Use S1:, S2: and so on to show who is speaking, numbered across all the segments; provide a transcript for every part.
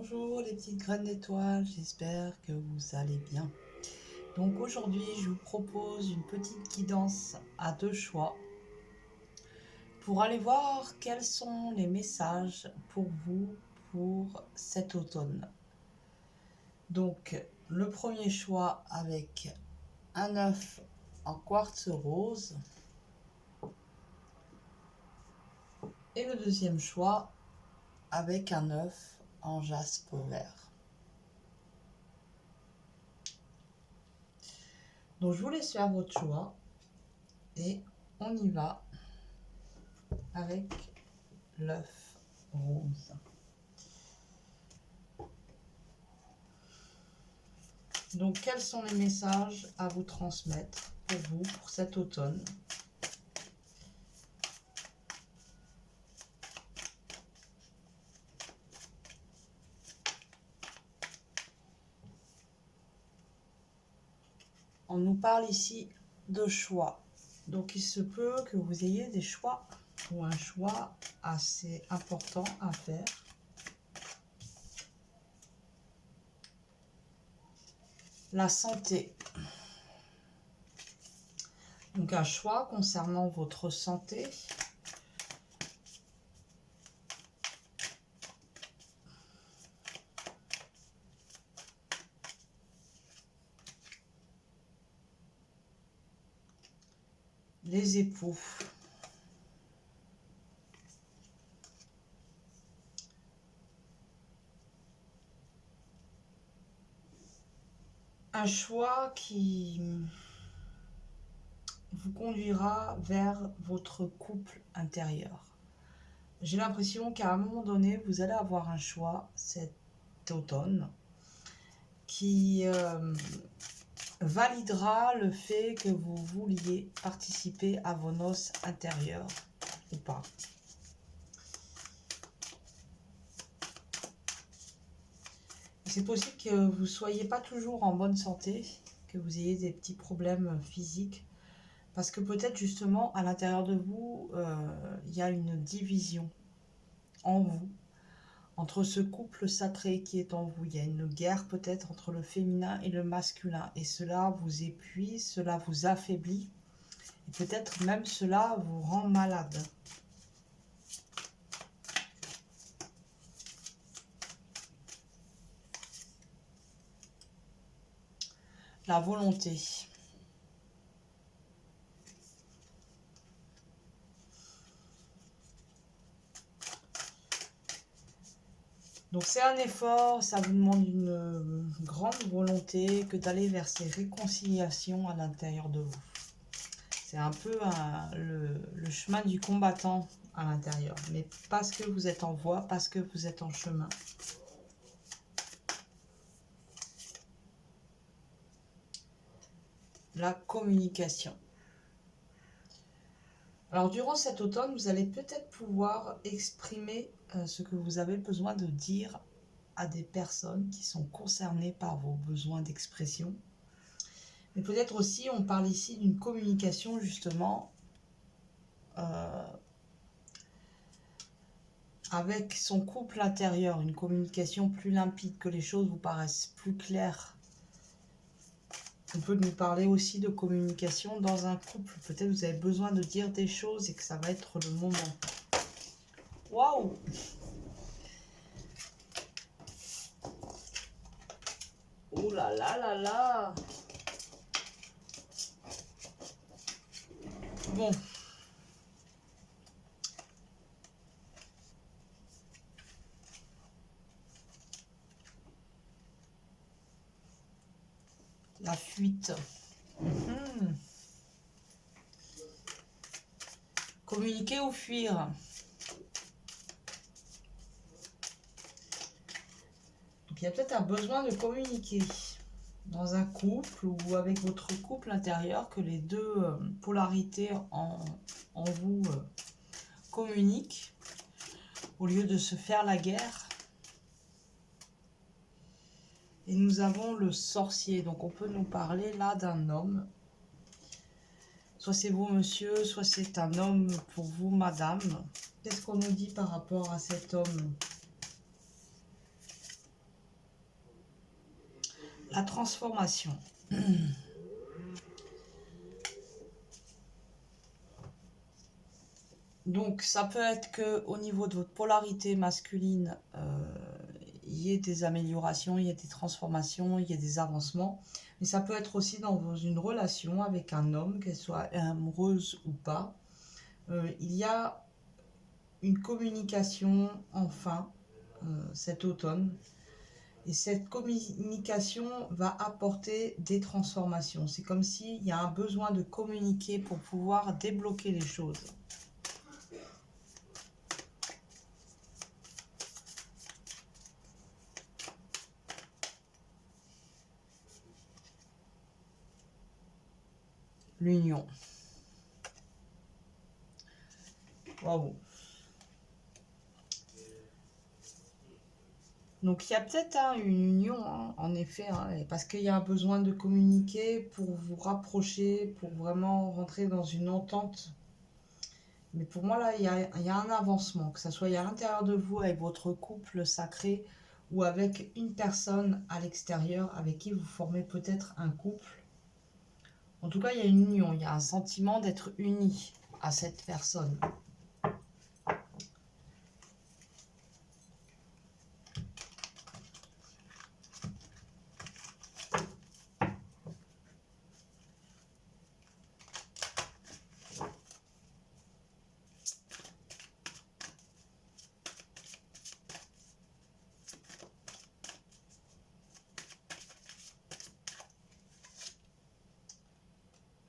S1: Bonjour les petites graines d'étoiles, j'espère que vous allez bien. Donc aujourd'hui, je vous propose une petite guidance à deux choix pour aller voir quels sont les messages pour vous pour cet automne. Donc le premier choix avec un œuf en quartz rose et le deuxième choix avec un œuf en jaspe vert. Donc je vous laisse faire votre choix et on y va avec l'œuf rose. Donc quels sont les messages à vous transmettre pour vous pour cet automne? On nous parle ici de choix. Donc il se peut que vous ayez des choix ou un choix assez important à faire. La santé. Donc un choix concernant votre santé. Les époux. Un choix qui vous conduira vers votre couple intérieur. J'ai l'impression qu'à un moment donné, vous allez avoir un choix cet automne qui validera le fait que vous vouliez participer à vos noces intérieures ou pas. C'est possible que vous ne soyez pas toujours en bonne santé, que vous ayez des petits problèmes physiques, parce que peut-être justement à l'intérieur de vous, il y a une division en vous, entre ce couple sacré qui est en vous. Il y a une guerre peut-être entre le féminin et le masculin, et cela vous épuise, cela vous affaiblit, et peut-être même cela vous rend malade. La volonté. Donc c'est un effort, ça vous demande une grande volonté que d'aller vers ces réconciliations à l'intérieur de vous. C'est un peu le chemin du combattant à l'intérieur, mais parce que vous êtes en voie, parce que vous êtes en chemin. La communication. Alors durant cet automne, vous allez peut-être pouvoir exprimer ce que vous avez besoin de dire à des personnes qui sont concernées par vos besoins d'expression. Mais peut-être aussi, on parle ici d'une communication justement avec son couple intérieur, une communication plus limpide, que les choses vous paraissent plus claires. On peut nous parler aussi de communication dans un couple. Peut-être vous avez besoin de dire des choses et que ça va être le moment. Waouh! Oh là là là là! Bon. La fuite. Communiquer ou fuir. Donc il y a peut-être un besoin de communiquer dans un couple ou avec votre couple intérieur, que les deux polarités en vous communiquent au lieu de se faire la guerre. Et nous avons le sorcier, donc on peut nous parler là d'un homme. Soit c'est vous monsieur, soit c'est un homme pour vous madame. Qu'est-ce qu'on nous dit par rapport à cet homme? la transformation. Donc, ça peut être que au niveau de votre polarité masculine, il y ait des améliorations, il y ait des transformations, il y ait des avancements. Mais ça peut être aussi dans une relation avec un homme, qu'elle soit amoureuse ou pas. Il y a une communication, enfin, cet automne. Et cette communication va apporter des transformations. C'est comme s'il y a un besoin de communiquer pour pouvoir débloquer les choses. L'union. Waouh. Donc il y a peut-être une union, en effet, parce qu'il y a un besoin de communiquer pour vous rapprocher, pour vraiment rentrer dans une entente. Mais pour moi, là, il y a un avancement, que ce soit à l'intérieur de vous, avec votre couple sacré, ou avec une personne à l'extérieur, avec qui vous formez peut-être un couple. En tout cas, il y a une union, il y a un sentiment d'être uni à cette personne.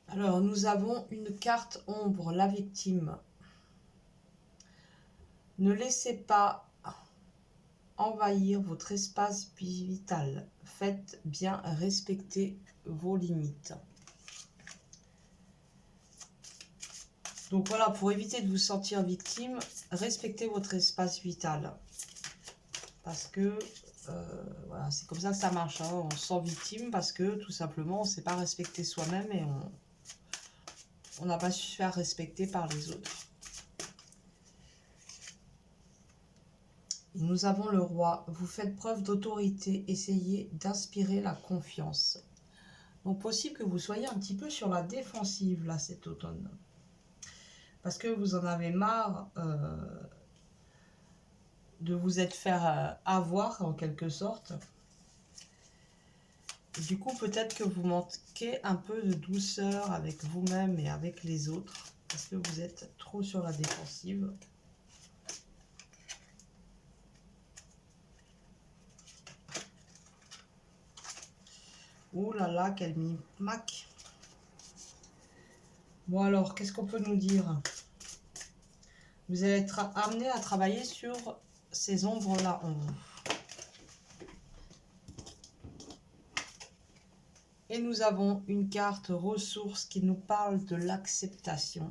S1: Alors, nous avons une carte ombre, la victime. Ne laissez pas envahir votre espace vital. Faites bien respecter vos limites. Donc voilà, pour éviter de vous sentir victime, respectez votre espace vital. Parce que voilà, c'est comme ça que ça marche. On se sent victime parce que tout simplement, on ne sait pas respecter soi-même et on n'a pas su se faire respecter par les autres. Et nous avons le roi. Vous faites preuve d'autorité. Essayez d'inspirer la confiance. Donc possible que vous soyez un petit peu sur la défensive là cet automne. Parce que vous en avez marre de vous être faire avoir en quelque sorte. Et du coup, peut-être que vous manquez un peu de douceur avec vous-même et avec les autres. Parce que vous êtes trop sur la défensive. Ouh là là, quel micmac. Bon alors, qu'est-ce qu'on peut nous dire? Vous allez être amené à travailler sur ces ombres-là en vous. Et nous avons une carte ressources qui nous parle de l'acceptation.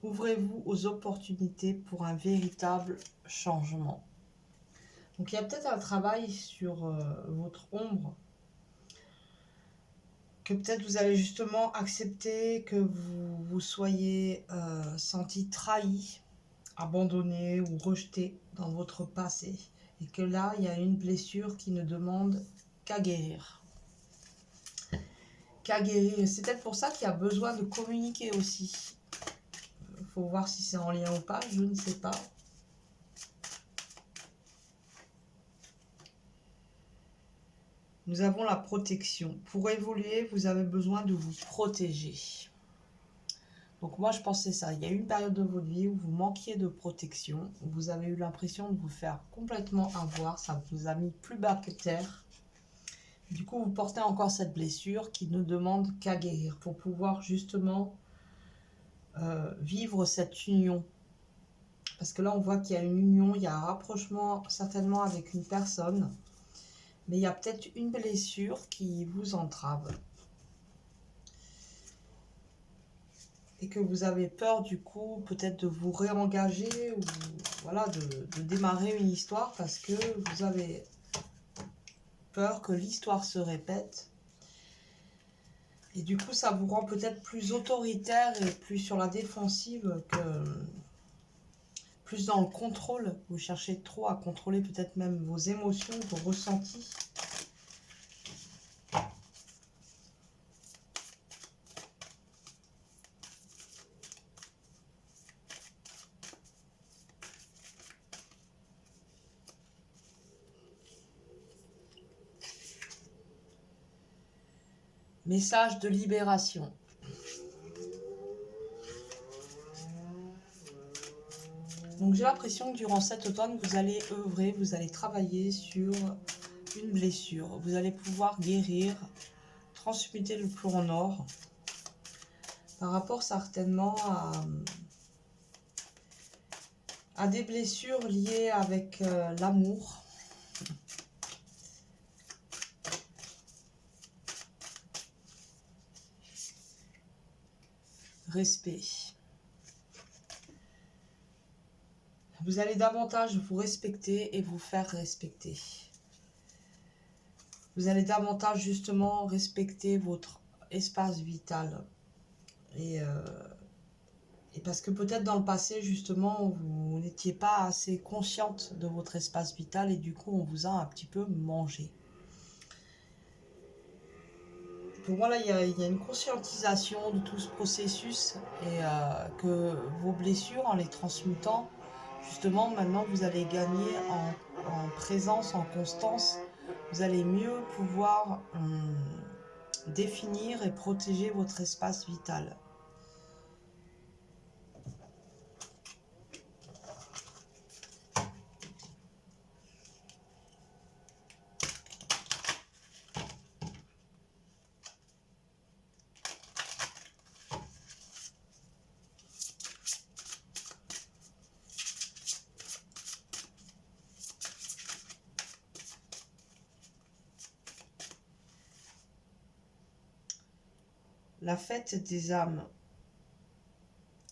S1: Ouvrez-vous aux opportunités pour un véritable changement. Donc il y a peut-être un travail sur votre ombre, que peut-être vous allez justement accepter que vous vous soyez senti trahi, abandonné ou rejeté dans votre passé. Et que là, il y a une blessure qui ne demande qu'à guérir. Qu'à guérir. C'est peut-être pour ça qu'il y a besoin de communiquer aussi. Il faut voir si c'est en lien ou pas, je ne sais pas. Nous avons la protection. Pour évoluer, vous avez besoin de vous protéger. Donc moi, je pensais ça. Il y a eu une période de votre vie où vous manquiez de protection, où vous avez eu l'impression de vous faire complètement avoir. Ça vous a mis plus bas que terre. Du coup, vous portez encore cette blessure qui ne demande qu'à guérir pour pouvoir justement vivre cette union. Parce que là, on voit qu'il y a une union, il y a un rapprochement certainement avec une personne. Mais il y a peut-être une blessure qui vous entrave. Et que vous avez peur du coup peut-être de vous réengager ou voilà, de démarrer une histoire parce que vous avez peur que l'histoire se répète. Et du coup, ça vous rend peut-être plus autoritaire et plus sur la défensive que plus dans le contrôle. Vous cherchez trop à contrôler peut-être même vos émotions, vos ressentis. Message de libération. Donc j'ai l'impression que durant cet automne, vous allez œuvrer, vous allez travailler sur une blessure. Vous allez pouvoir guérir, transmuter le plomb en or par rapport certainement à des blessures liées avec l'amour. Respect. Vous allez davantage vous respecter et vous faire respecter. Vous allez davantage justement respecter votre espace vital. Et parce que peut-être dans le passé, justement, vous n'étiez pas assez consciente de votre espace vital et du coup, on vous a un petit peu mangé. Pour moi, là, il y a une conscientisation de tout ce processus et que vos blessures, en les transmutant, justement, maintenant, vous allez gagner en présence, en constance. Vous allez mieux pouvoir définir et protéger votre espace vital. La fête des âmes.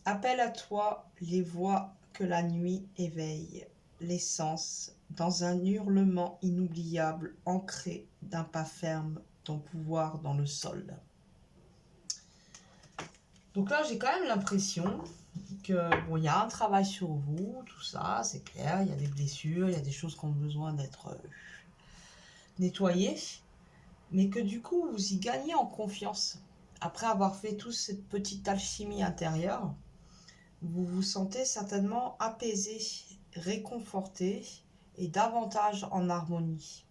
S1: Appelle à toi les voix que la nuit éveille, les sens, dans un hurlement inoubliable, ancré d'un pas ferme, ton pouvoir dans le sol. Donc là, j'ai quand même l'impression que, bon, il y a un travail sur vous, tout ça, c'est clair, il y a des blessures, il y a des choses qui ont besoin d'être nettoyées, mais que du coup, vous y gagnez en confiance. Après avoir fait toute cette petite alchimie intérieure, vous vous sentez certainement apaisé, réconforté et davantage en harmonie.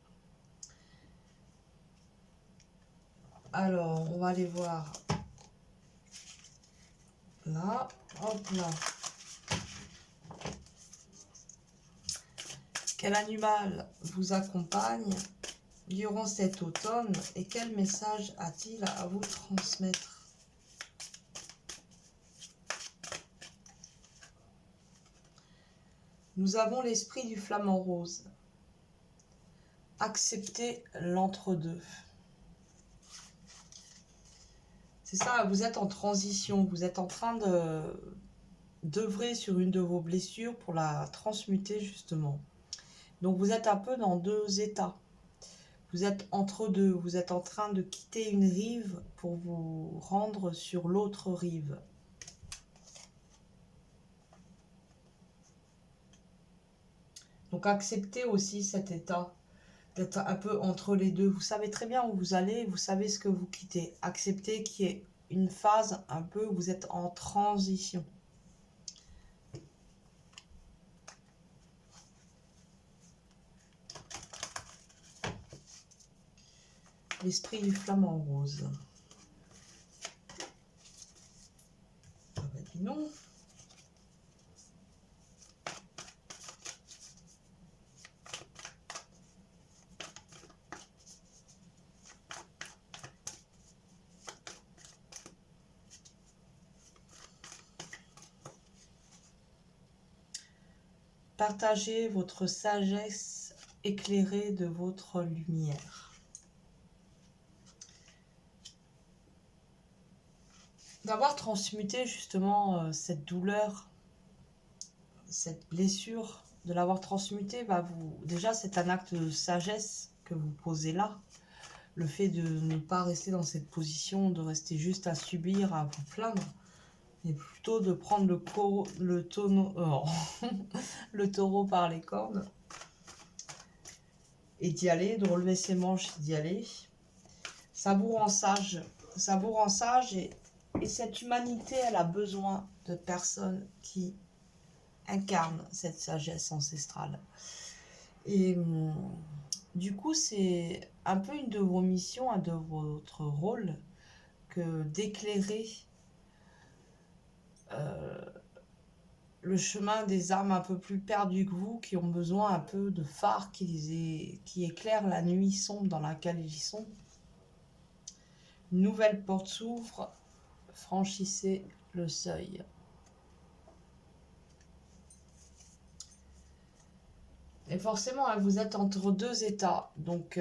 S1: Alors, on va aller voir là, hop là. Quel animal vous accompagne durant cet automne et quel message a-t-il à vous transmettre? Nous avons l'esprit du flamant rose. Acceptez l'entre-deux. C'est ça, vous êtes en transition, vous êtes en train d'œuvrer sur une de vos blessures pour la transmuter justement. Donc vous êtes un peu dans deux états. Vous êtes entre deux, vous êtes en train de quitter une rive pour vous rendre sur l'autre rive. Donc acceptez aussi cet état d'être un peu entre les deux. Vous savez très bien où vous allez, vous savez ce que vous quittez. Acceptez qu'il y ait une phase un peu où vous êtes en transition. L'esprit du flamant rose. Ah bah dis non. Partagez votre sagesse éclairée de votre lumière. D'avoir transmuté justement cette douleur, cette blessure, de l'avoir transmutée, bah déjà c'est un acte de sagesse que vous posez là. Le fait de ne pas rester dans cette position, de rester juste à subir, à vous plaindre, mais plutôt de prendre le taureau par les cornes et d'y aller, de relever ses manches et d'y aller. Ça vous rend sage, et cette humanité, elle a besoin de personnes qui incarnent cette sagesse ancestrale. Et du coup, c'est un peu une de vos missions, un de votre rôle, que d'éclairer le chemin des âmes un peu plus perdues que vous, qui ont besoin un peu de phare qui éclairent la nuit sombre dans laquelle ils sont. Une nouvelle porte s'ouvre, franchissez le seuil. Et forcément, hein, vous êtes entre deux états. Donc,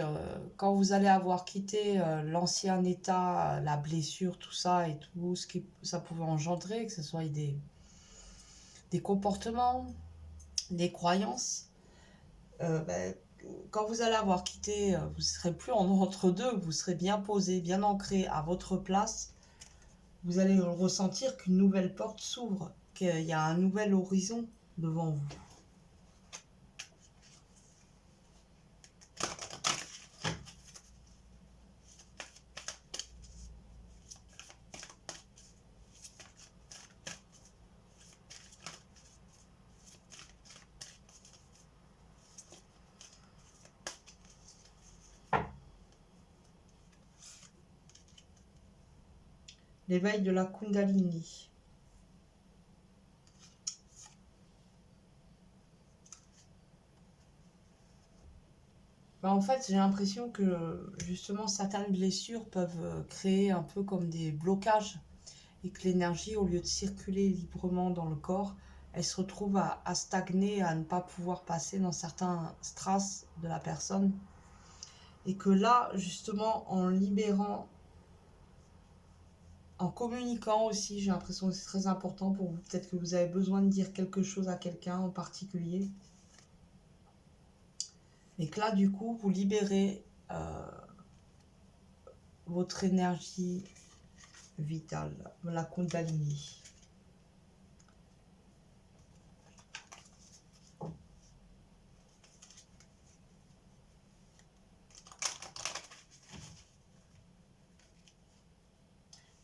S1: quand vous allez avoir quitté l'ancien état, la blessure, tout ça, et tout ce que ça pouvait engendrer, que ce soit des comportements, des croyances, ben, quand vous allez avoir quitté, vous ne serez plus en entre-deux, vous serez bien posé, bien ancré à votre place. Vous allez ressentir qu'une nouvelle porte s'ouvre, qu'il y a un nouvel horizon devant vous. L'éveil de la Kundalini. Ben, en fait, j'ai l'impression que justement certaines blessures peuvent créer un peu comme des blocages et que l'énergie, au lieu de circuler librement dans le corps, elle se retrouve à stagner, à ne pas pouvoir passer dans certains strass de la personne. Et que là, justement, en libérant, en communiquant aussi, j'ai l'impression que c'est très important pour vous. Peut-être que vous avez besoin de dire quelque chose à quelqu'un en particulier. Et que là, du coup, vous libérez votre énergie vitale, la Kundalini.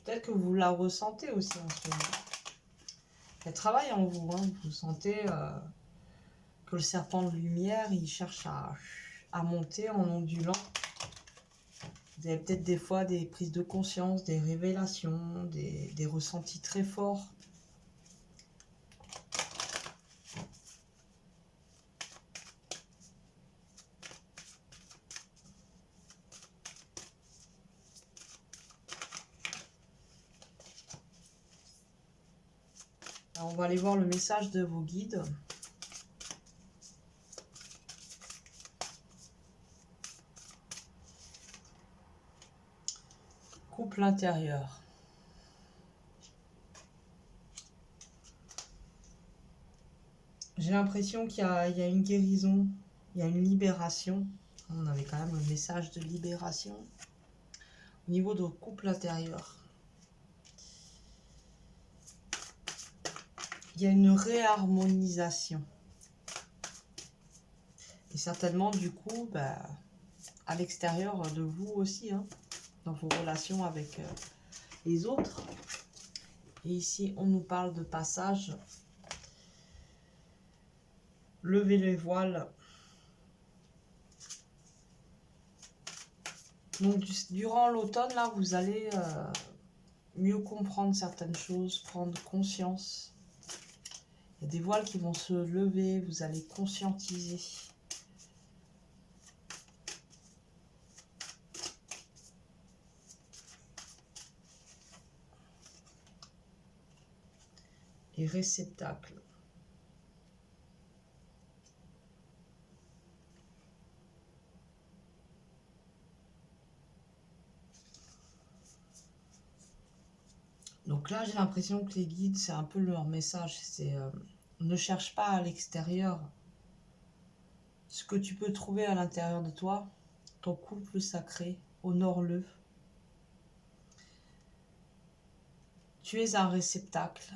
S1: Peut-être que vous la ressentez aussi en ce moment. Elle travaille en vous, hein. Vous sentez que le serpent de lumière, il cherche à monter en ondulant. Vous avez peut-être des fois des prises de conscience, des révélations, des ressentis très forts. Alors, on va aller voir le message de vos guides. Couple intérieur. J'ai l'impression qu'il y a une guérison, il y a une libération. On avait quand même un message de libération au niveau de votre couple intérieur. Il y a une réharmonisation. Et certainement, du coup, bah, à l'extérieur de vous aussi, hein, dans vos relations avec les autres. Et ici, on nous parle de passage. Levez les voiles. Donc, durant l'automne, là, vous allez mieux comprendre certaines choses, prendre conscience. Il y a des voiles qui vont se lever, vous allez conscientiser. Et réceptacle. Donc là, j'ai l'impression que les guides, c'est un peu leur message. C'est ne cherche pas à l'extérieur ce que tu peux trouver à l'intérieur de toi. Ton couple sacré, honore-le. Tu es un réceptacle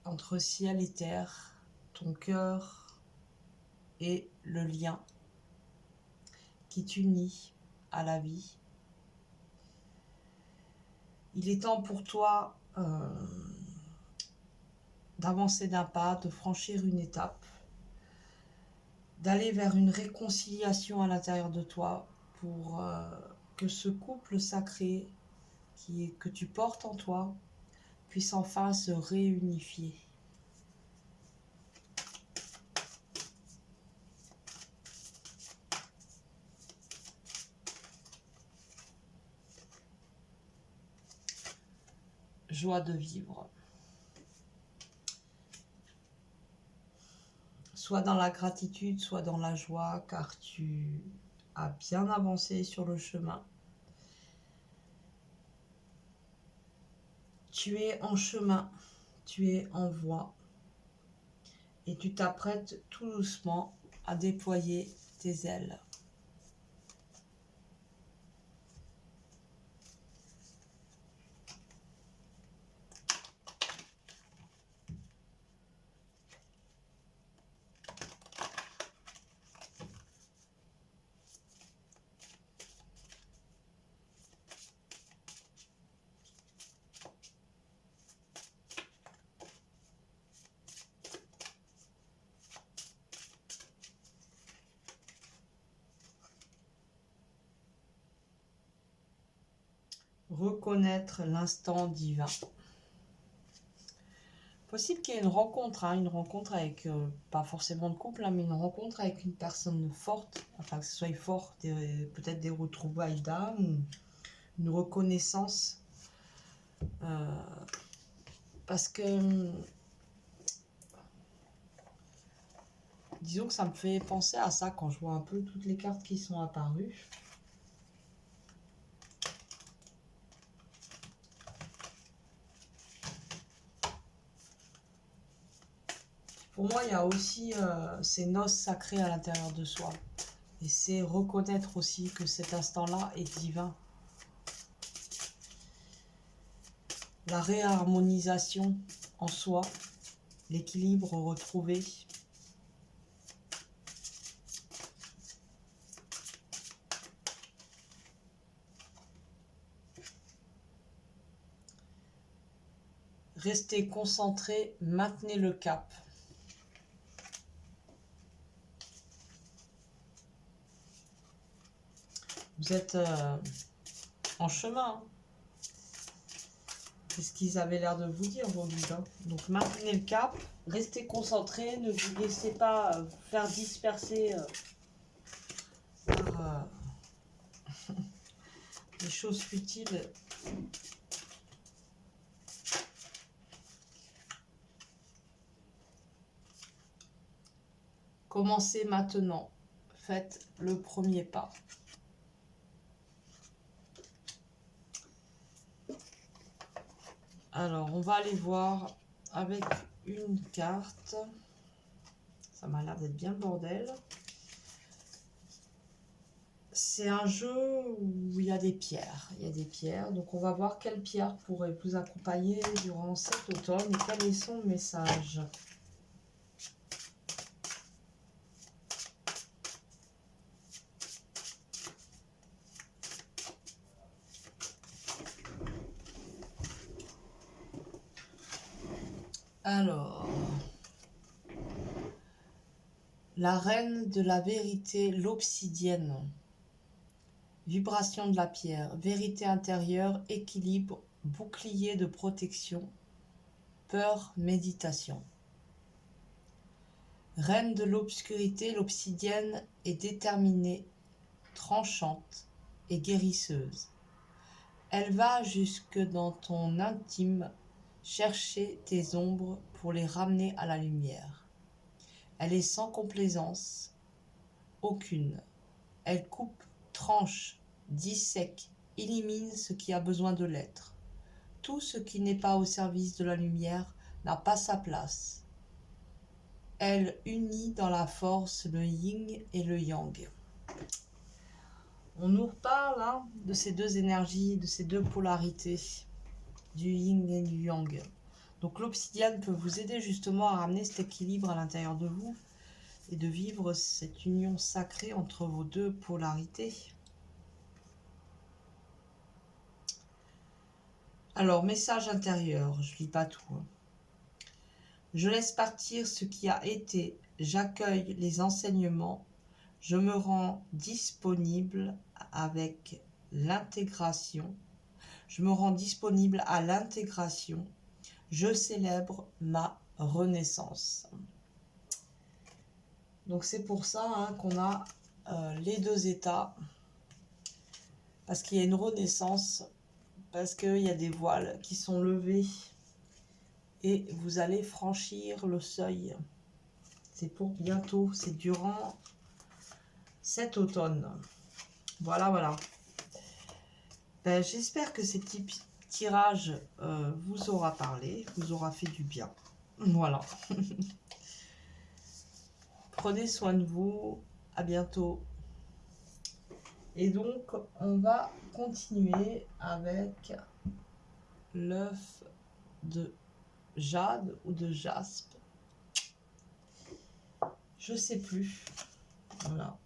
S1: entre ciel et terre, ton cœur et le lien qui t'unit à la vie. Il est temps pour toi d'avancer d'un pas, de franchir une étape, d'aller vers une réconciliation à l'intérieur de toi pour que ce couple sacré que tu portes en toi puisse enfin se réunifier. Joie de vivre. Soit dans la gratitude, soit dans la joie, car tu as bien avancé sur le chemin. Tu es en chemin, tu es en voie, et tu t'apprêtes tout doucement à déployer tes ailes. Reconnaître l'instant divin. Possible qu'il y ait une rencontre avec, pas forcément de couple, mais une rencontre avec une personne forte, enfin que ce soit fort, peut-être des retrouvailles d'âme, ou une reconnaissance. Parce que, disons que ça me fait penser à ça quand je vois un peu toutes les cartes qui sont apparues. Pour moi, il y a aussi ces noces sacrées à l'intérieur de soi. Et c'est reconnaître aussi que cet instant-là est divin. La réharmonisation en soi, l'équilibre retrouvé. Restez concentré, maintenez le cap. Vous êtes en chemin. Hein. C'est ce qu'ils avaient l'air de vous dire, vos guides. Hein. Donc maintenez le cap, restez concentré, ne vous laissez pas vous faire disperser par des choses futiles. Commencez maintenant. Faites le premier pas. Alors, on va aller voir avec une carte. Ça m'a l'air d'être bien le bordel. C'est un jeu où il y a des pierres. Il y a des pierres. Donc, on va voir quelle pierre pourrait vous accompagner durant cet automne et quel est son message. Alors, la reine de la vérité, l'obsidienne. Vibration de la pierre, vérité intérieure, équilibre, bouclier de protection, peur, méditation. Reine de l'obscurité, l'obsidienne est déterminée, tranchante et guérisseuse. Elle va jusque dans ton intime chercher tes ombres pour les ramener à la lumière. Elle est sans complaisance aucune. Elle coupe, tranche, dissèque, élimine ce qui a besoin de l'être. Tout ce qui n'est pas au service de la lumière n'a pas sa place. Elle unit dans la force le yin et le yang. On nous reparle hein, de ces deux énergies, de ces deux polarités, du yin et du yang. Donc l'obsidienne peut vous aider justement à ramener cet équilibre à l'intérieur de vous et de vivre cette union sacrée entre vos deux polarités. Alors, message intérieur, je lis pas tout. Hein. Je laisse partir ce qui a été, j'accueille les enseignements, je me rends disponible avec l'intégration, Je me rends disponible à l'intégration. Je célèbre ma renaissance. Donc c'est pour ça hein, qu'on a les deux états. Parce qu'il y a une renaissance, parce qu'il y a des voiles qui sont levés et vous allez franchir le seuil. C'est pour bientôt, c'est durant cet automne. Voilà, voilà. Ben, j'espère que ces petits tirages vous aura parlé, vous aura fait du bien. Voilà. Prenez soin de vous. À bientôt. Et donc, on va continuer avec l'œuf de jade ou de jaspe. Je sais plus. Voilà.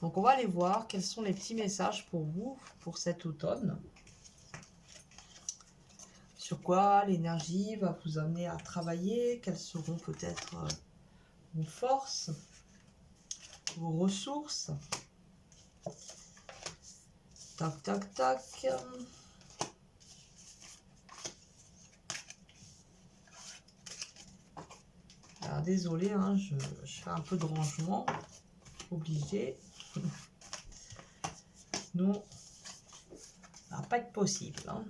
S1: Donc, on va aller voir quels sont les petits messages pour vous pour cet automne. Sur quoi l'énergie va vous amener à travailler. Quelles seront peut-être vos forces, vos ressources. Tac, tac, tac. Alors, désolé, hein, je fais un peu de rangement. Obligé. Sinon, ça va pas être possible. Hein.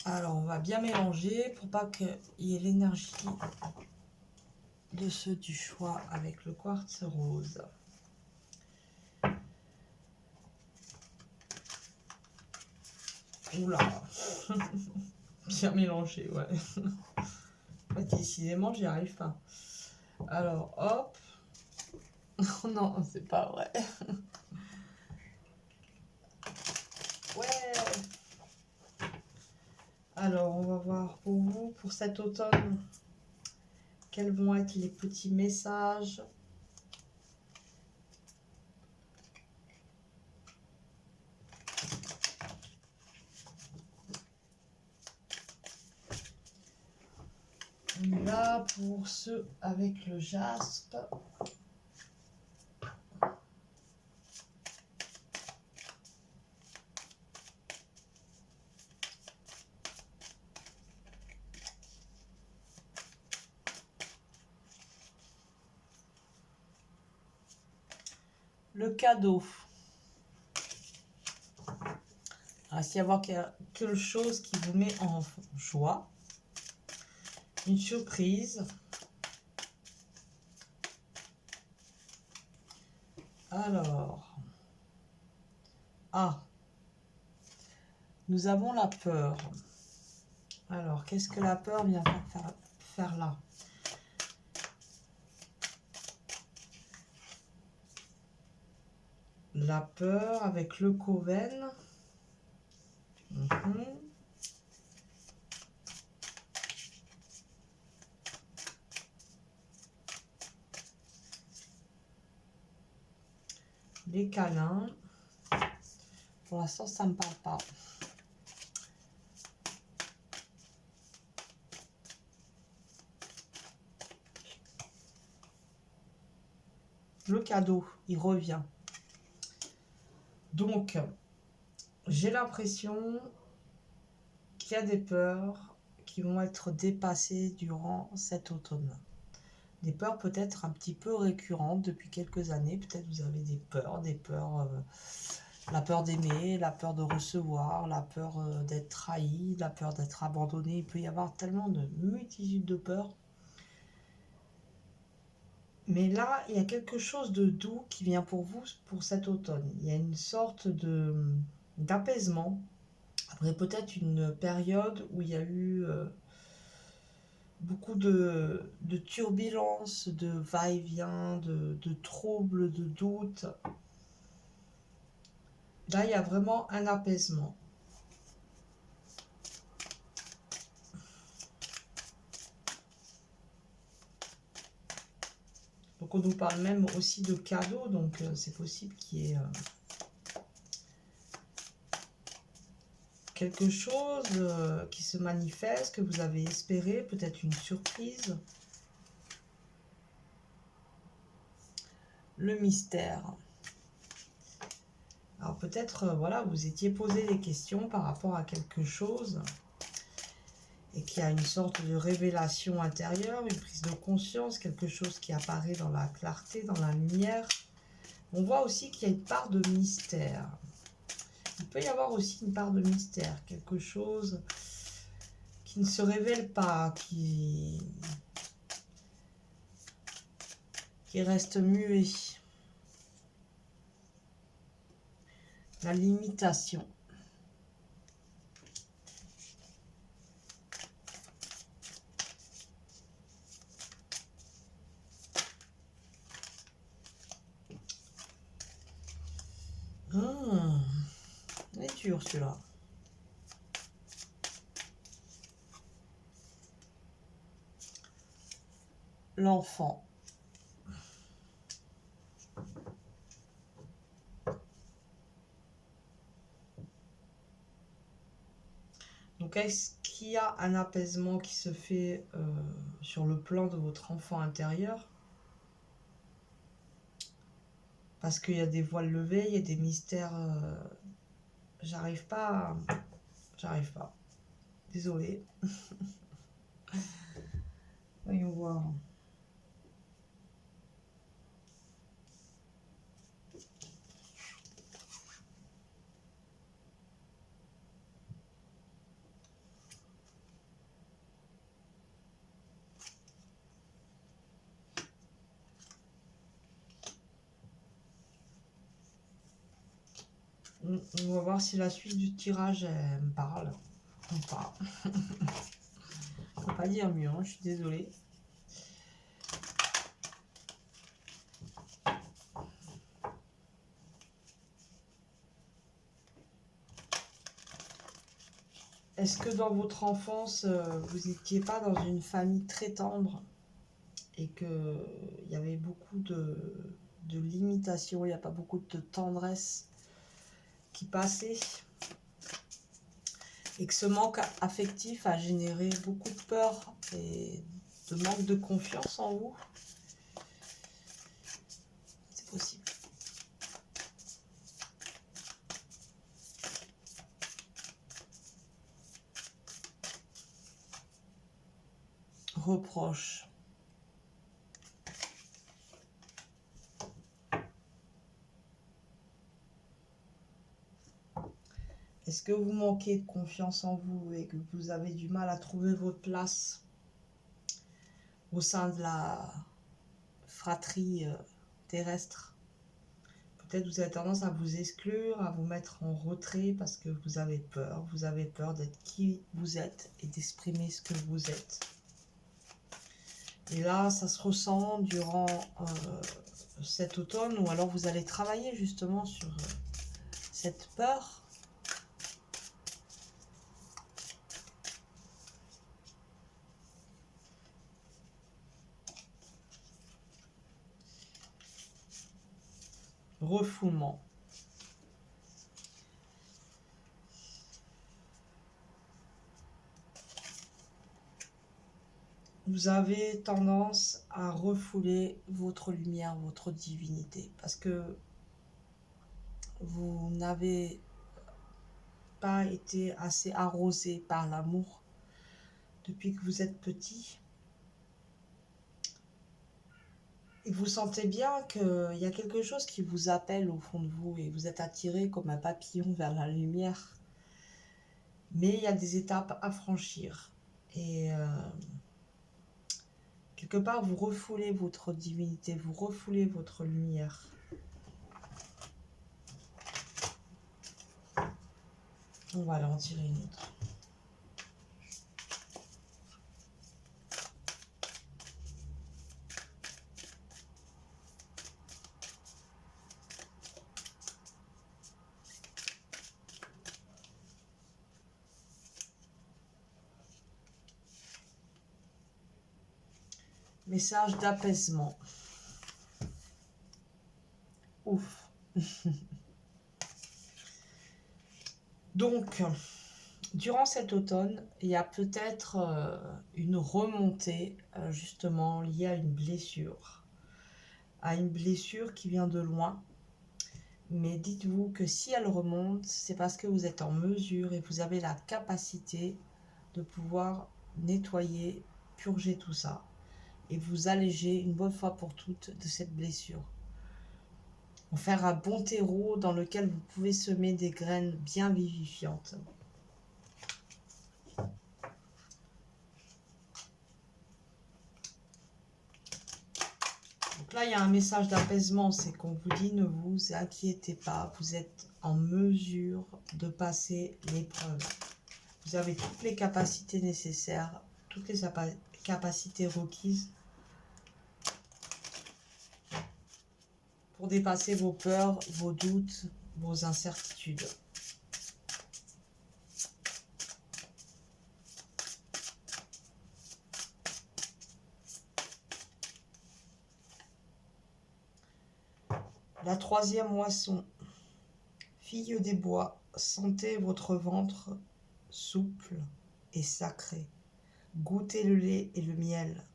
S1: Alors, on va bien mélanger pour pas qu'il y ait l'énergie de ceux du choix avec le quartz rose. Oula. Bien mélangé, ouais. Décidément, j'y arrive pas. Alors, hop. Oh non, c'est pas vrai. Ouais. Alors, on va voir pour vous, pour cet automne, quels vont être les petits messages. On est là pour ceux avec le jaspe. Le cadeau. Il va y avoir quelque chose qui vous met en joie. Une surprise. Alors. Ah. Nous avons la peur. Alors, qu'est-ce que la peur vient faire là? La peur avec le Coven. Les câlins. Pour l'instant, ça ne me parle pas. Le cadeau, il revient. Donc, j'ai l'impression qu'il y a des peurs qui vont être dépassées durant cet automne. Des peurs peut-être un petit peu récurrentes depuis quelques années. Peut-être vous avez des peurs, la peur d'aimer, la peur de recevoir, la peur d'être trahi, la peur d'être abandonné. Il peut y avoir tellement de multitudes de peurs. Mais là, il y a quelque chose de doux qui vient pour vous pour cet automne. Il y a une sorte d'apaisement. Après peut-être une période où il y a eu beaucoup de turbulences, de va-et-vient, de troubles, de doutes. Là, il y a vraiment un apaisement. Donc on nous parle même aussi de cadeaux, donc c'est possible qu'il y ait quelque chose qui se manifeste, que vous avez espéré, peut-être une surprise. le mystère. Alors peut-être, voilà, vous étiez posé des questions par rapport à quelque chose et qu'il y a une sorte de révélation intérieure, une prise de conscience, quelque chose qui apparaît dans la clarté, dans la lumière. On voit aussi qu'il y a une part de mystère. Il peut y avoir aussi une part de mystère, quelque chose qui ne se révèle pas, qui reste muet. La limitation. Il est dur celui-là. L'enfant. Donc, est-ce qu'il y a un apaisement qui se fait sur le plan de votre enfant intérieur? Parce qu'il y a des voiles levés, il y a des mystères. J'arrive pas. J'arrive pas. Désolée. Voyons voir. On va voir si la suite du tirage elle me parle ou pas. Faut pas dire mieux, hein, je suis désolée. Est-ce que dans votre enfance, vous n'étiez pas dans une famille très tendre et qu'il y avait beaucoup de limitations, il n'y a pas beaucoup de tendresse qui passait et que ce manque affectif a généré beaucoup de peur et de manque de confiance en vous? C'est possible. Reproche. Est-ce que vous manquez de confiance en vous et que vous avez du mal à trouver votre place au sein de la fratrie terrestre? Peut-être vous avez tendance à vous exclure, à vous mettre en retrait parce que vous avez peur. Vous avez peur d'être qui vous êtes et d'exprimer ce que vous êtes. Et là, ça se ressent durant cet automne, ou alors vous allez travailler justement sur cette peur. Refoulement. Vous avez tendance à refouler votre lumière, votre divinité, parce que vous n'avez pas été assez arrosé par l'amour depuis que vous êtes petit. Et vous sentez bien qu'il y a quelque chose qui vous appelle au fond de vous et vous êtes attiré comme un papillon vers la lumière. Mais il y a des étapes à franchir. Et quelque part, vous refoulez votre divinité, vous refoulez votre lumière. On va aller en tirer une autre. Message d'apaisement. Ouf. Donc, durant cet automne, il y a peut-être une remontée justement liée à une blessure, à une blessure qui vient de loin. Mais dites-vous que si elle remonte, c'est parce que vous êtes en mesure et vous avez la capacité de pouvoir nettoyer, purger tout ça et vous alléger une bonne fois pour toutes de cette blessure. En faire un bon terreau dans lequel vous pouvez semer des graines bien vivifiantes. Donc là, il y a un message d'apaisement, c'est qu'on vous dit ne vous inquiétez pas, vous êtes en mesure de passer l'épreuve. Vous avez toutes les capacités nécessaires, toutes les capacités requises pour dépasser vos peurs, vos doutes, vos incertitudes. La troisième moisson. Fille des bois, sentez votre ventre souple et sacré. Goûtez le lait et le miel.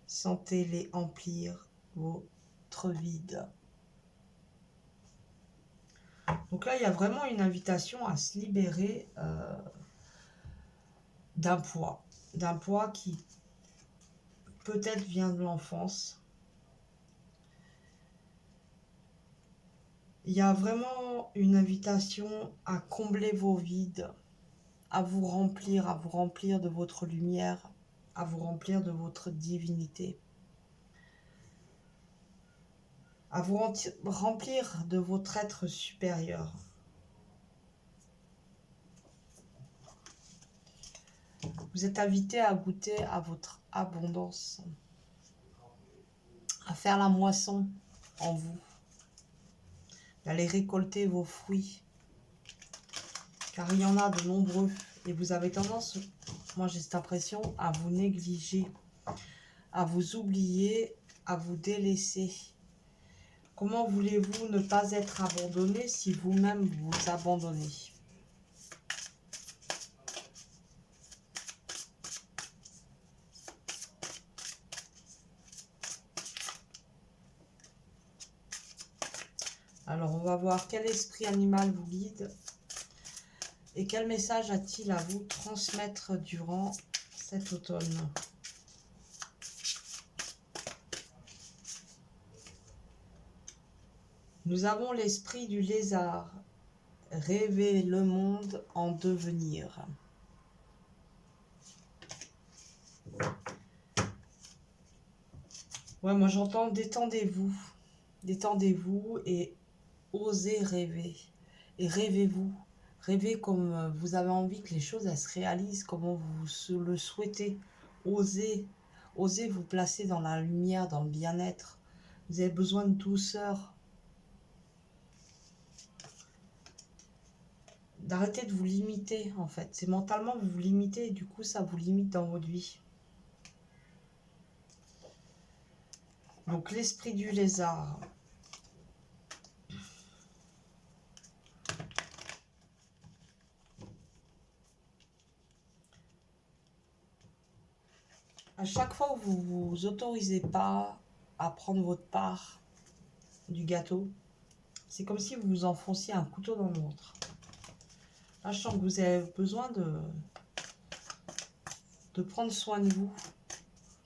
S1: Sentez-les emplir votre vide. Donc là, il y a vraiment une invitation à se libérer d'un poids qui peut-être vient de l'enfance. Il y a vraiment une invitation à combler vos vides, à vous remplir de votre lumière, à vous remplir de votre divinité, à vous remplir de votre être supérieur. Vous êtes invité à goûter à votre abondance, à faire la moisson en vous, d'aller récolter vos fruits, car il y en a de nombreux et vous avez tendance, moi j'ai cette impression, à vous négliger, à vous oublier, à vous délaisser. Comment voulez-vous ne pas être abandonné si vous-même vous abandonnez? Alors, on va voir quel esprit animal vous guide et quel message a-t-il à vous transmettre durant cet automne. Nous avons l'esprit du lézard. Rêver le monde en devenir. Ouais, moi j'entends détendez-vous. Détendez-vous et osez rêver. Et rêvez-vous. Rêvez comme vous avez envie que les choses elles se réalisent, comme vous le souhaitez. Osez. Osez vous placer dans la lumière, dans le bien-être. Vous avez besoin de douceur. D'arrêter de vous limiter en fait. C'est mentalement vous vous limitez et du coup ça vous limite dans votre vie. Donc l'esprit du lézard. À chaque fois où vous vous autorisez pas à prendre votre part du gâteau, c'est comme si vous vous enfonciez un couteau dans le ventre. Là, je sens que vous avez besoin de prendre soin de vous,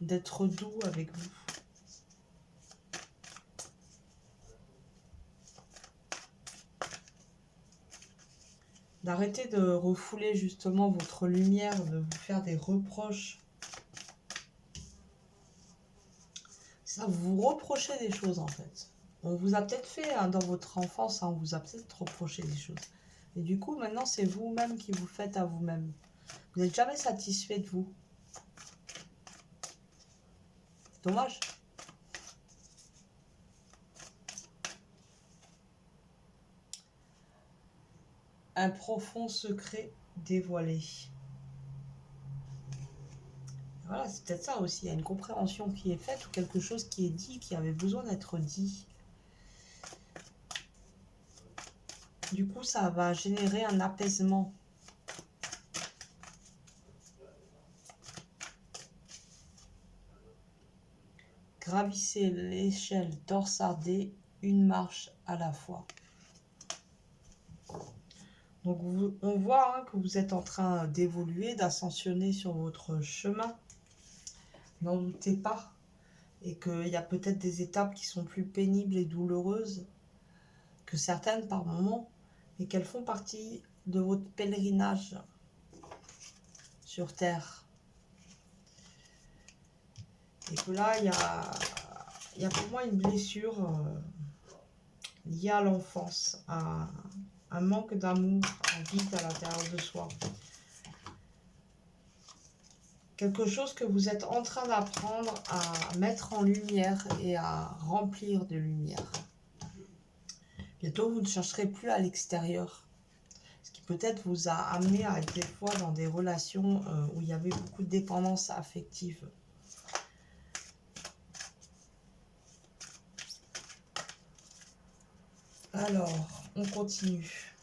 S1: d'être doux avec vous. D'arrêter de refouler justement votre lumière, de vous faire des reproches. Ça, vous vous reprochez des choses en fait. On vous a peut-être fait dans votre enfance, on vous a peut-être reproché des choses. Et du coup, maintenant, c'est vous-même qui vous faites à vous-même. Vous n'êtes jamais satisfait de vous. C'est dommage. Un profond secret dévoilé. Voilà, c'est peut-être ça aussi. Il y a une compréhension qui est faite ou quelque chose qui est dit, qui avait besoin d'être dit. Du coup, ça va générer un apaisement. gravissez l'échelle dorsardée, une marche à la fois. Donc on voit hein, que vous êtes en train d'évoluer, d'ascensionner sur votre chemin. N'en doutez pas. Et qu'il y a peut-être des étapes qui sont plus pénibles et douloureuses que certaines par moment, mais qu'elles font partie de votre pèlerinage sur Terre. Et que là, il y a pour moi une blessure liée à l'enfance, à un manque d'amour, un vide à l'intérieur de soi. Quelque chose que vous êtes en train d'apprendre à mettre en lumière et à remplir de lumière. Bientôt, vous ne chercherez plus à l'extérieur. Ce qui peut-être vous a amené à être des fois dans des relations où il y avait beaucoup de dépendance affective. Alors, on continue.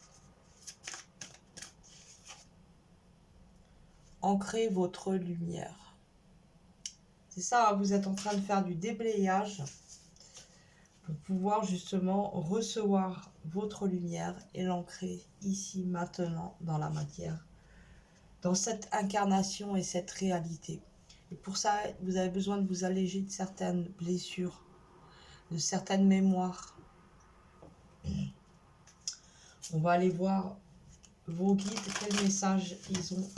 S1: Ancrez votre lumière. C'est ça, vous êtes en train de faire du déblayage pour pouvoir justement recevoir votre lumière et l'ancrer ici, maintenant, dans la matière, dans cette incarnation et cette réalité. Et pour ça, vous avez besoin de vous alléger de certaines blessures, de certaines mémoires. On va aller voir vos guides, quels messages ils ont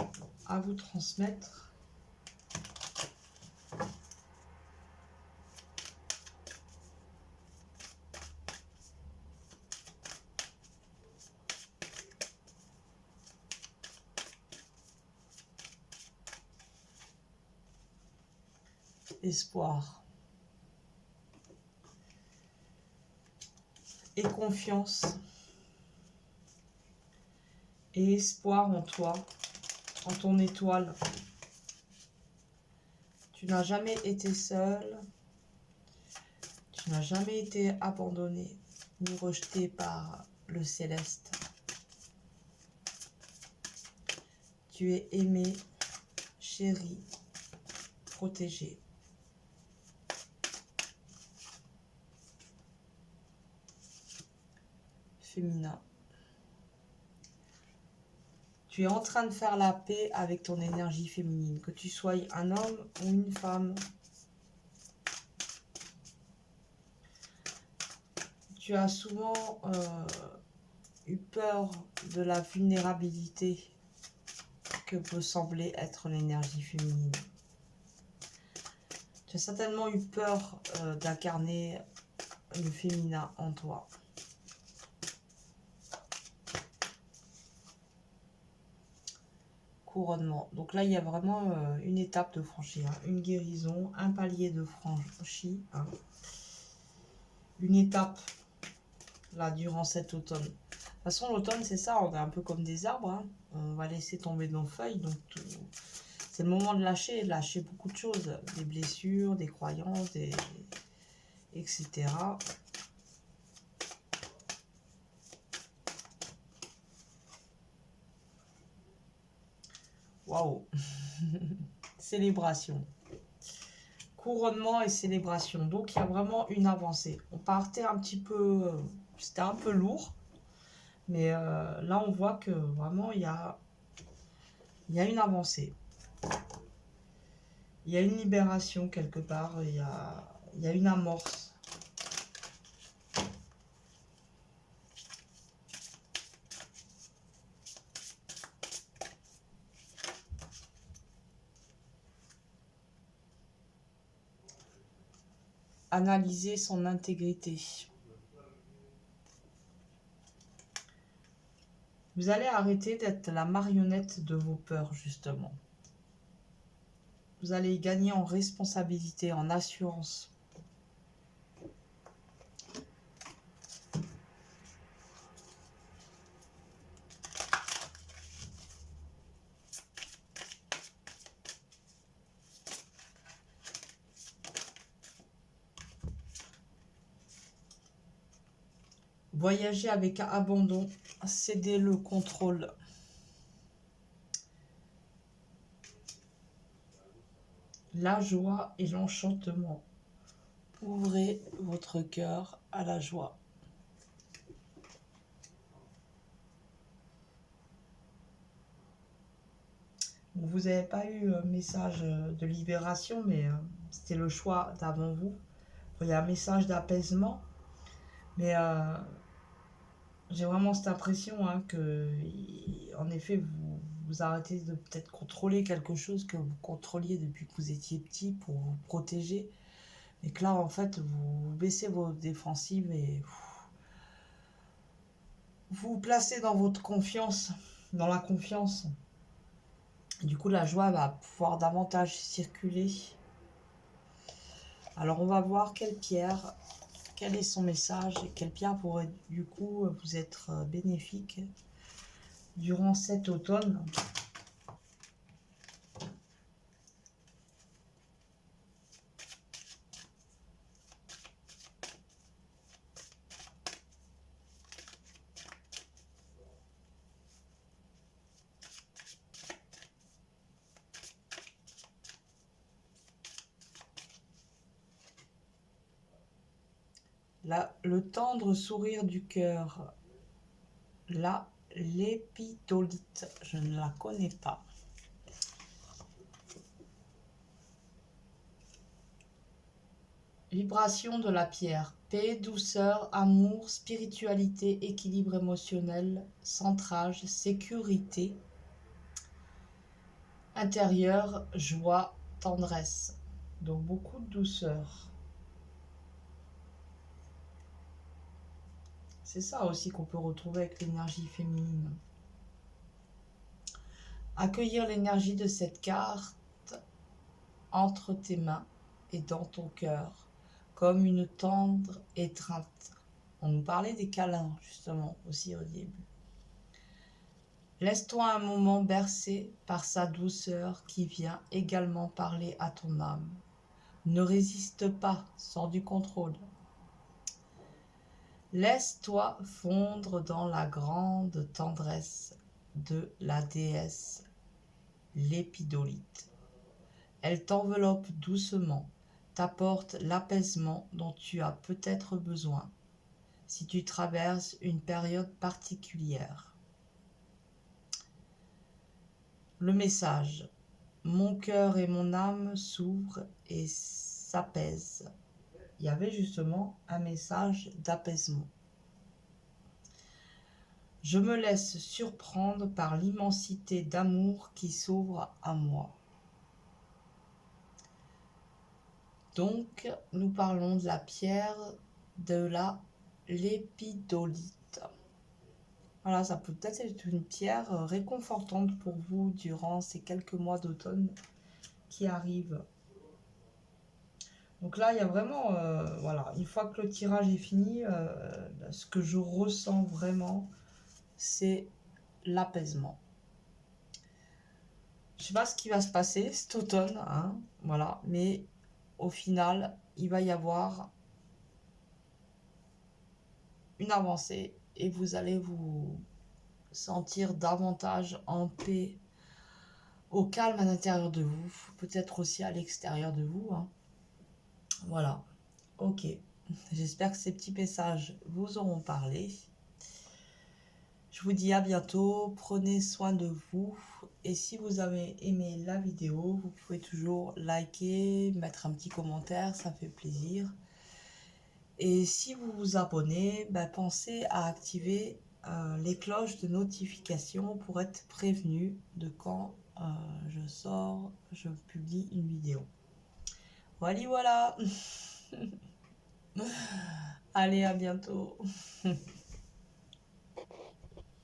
S1: à vous transmettre. Espoir et confiance et espoir en toi, en ton étoile. Tu n'as jamais été seul, tu n'as jamais été abandonné ni rejeté par le céleste. Tu es aimé, chéri, protégé. Féminin. Tu es en train de faire la paix avec ton énergie féminine, que tu sois un homme ou une femme. Tu as souvent eu peur de la vulnérabilité que peut sembler être l'énergie féminine. Tu as certainement eu peur d'incarner le féminin en toi. Couronnement. Donc là, il y a vraiment une étape de franchir, hein. Une guérison, un palier de franchi, hein. Une étape, là, durant cet automne. De toute façon, l'automne, c'est ça, on est un peu comme des arbres, hein. On va laisser tomber nos feuilles, donc c'est le moment de lâcher beaucoup de choses, des blessures, des croyances, etc. Waouh. Célébration. Couronnement et célébration. Donc, il y a vraiment une avancée. On partait un petit peu... C'était un peu lourd. Mais là, on voit que vraiment, il y a une avancée. Il y a une libération quelque part. Il y a une amorce. Analyser son intégrité. Vous allez arrêter d'être la marionnette de vos peurs, justement. Vous allez gagner en responsabilité, en assurance. Voyager avec abandon, céder le contrôle. La joie et l'enchantement. Ouvrez votre cœur à la joie. Vous n'avez pas eu un message de libération, mais c'était le choix d'avant vous. Il y a un message d'apaisement, mais j'ai vraiment cette impression que, en effet, vous arrêtez de peut-être contrôler quelque chose que vous contrôliez depuis que vous étiez petit pour vous protéger. Et que là, en fait, vous baissez vos défensives et vous vous placez dans votre confiance, dans la confiance. Et du coup, la joie va pouvoir davantage circuler. Alors, on va voir quelle pierre, quel est son message et quelle pierre pourrait du coup vous être bénéfique durant cet automne. Là, le tendre sourire du cœur. Là, l'épidolite, je ne la connais pas. Vibration de la pierre. Paix, douceur, amour, spiritualité, équilibre émotionnel, centrage, sécurité. Intérieur, joie, tendresse. Donc beaucoup de douceur. C'est ça aussi qu'on peut retrouver avec l'énergie féminine. Accueillir l'énergie de cette carte entre tes mains et dans ton cœur, comme une tendre étreinte. On nous parlait des câlins, justement, aussi au début. Laisse-toi un moment bercer par sa douceur qui vient également parler à ton âme. Ne résiste pas, sors du contrôle. Laisse-toi fondre dans la grande tendresse de la déesse, l'épidolite. Elle t'enveloppe doucement, t'apporte l'apaisement dont tu as peut-être besoin si tu traverses une période particulière. Le message. Mon cœur et mon âme s'ouvrent et s'apaisent. Il y avait justement un message d'apaisement. Je me laisse surprendre par l'immensité d'amour qui s'ouvre à moi. Donc, nous parlons de la pierre de l'épidolite. Voilà, ça peut peut-être être une pierre réconfortante pour vous durant ces quelques mois d'automne qui arrivent. Donc là, il y a vraiment, voilà, une fois que le tirage est fini, ce que je ressens vraiment, c'est l'apaisement. Je ne sais pas ce qui va se passer cet automne, hein, voilà, mais au final, il va y avoir une avancée et vous allez vous sentir davantage en paix, au calme à l'intérieur de vous, peut-être aussi à l'extérieur de vous, hein. Voilà, ok. J'espère que ces petits messages vous auront parlé. Je vous dis à bientôt, prenez soin de vous et si vous avez aimé la vidéo, vous pouvez toujours liker, mettre un petit commentaire, ça fait plaisir. Et si vous vous abonnez, pensez à activer les cloches de notification pour être prévenu de quand je publie une vidéo. Voilà. Allez, à bientôt.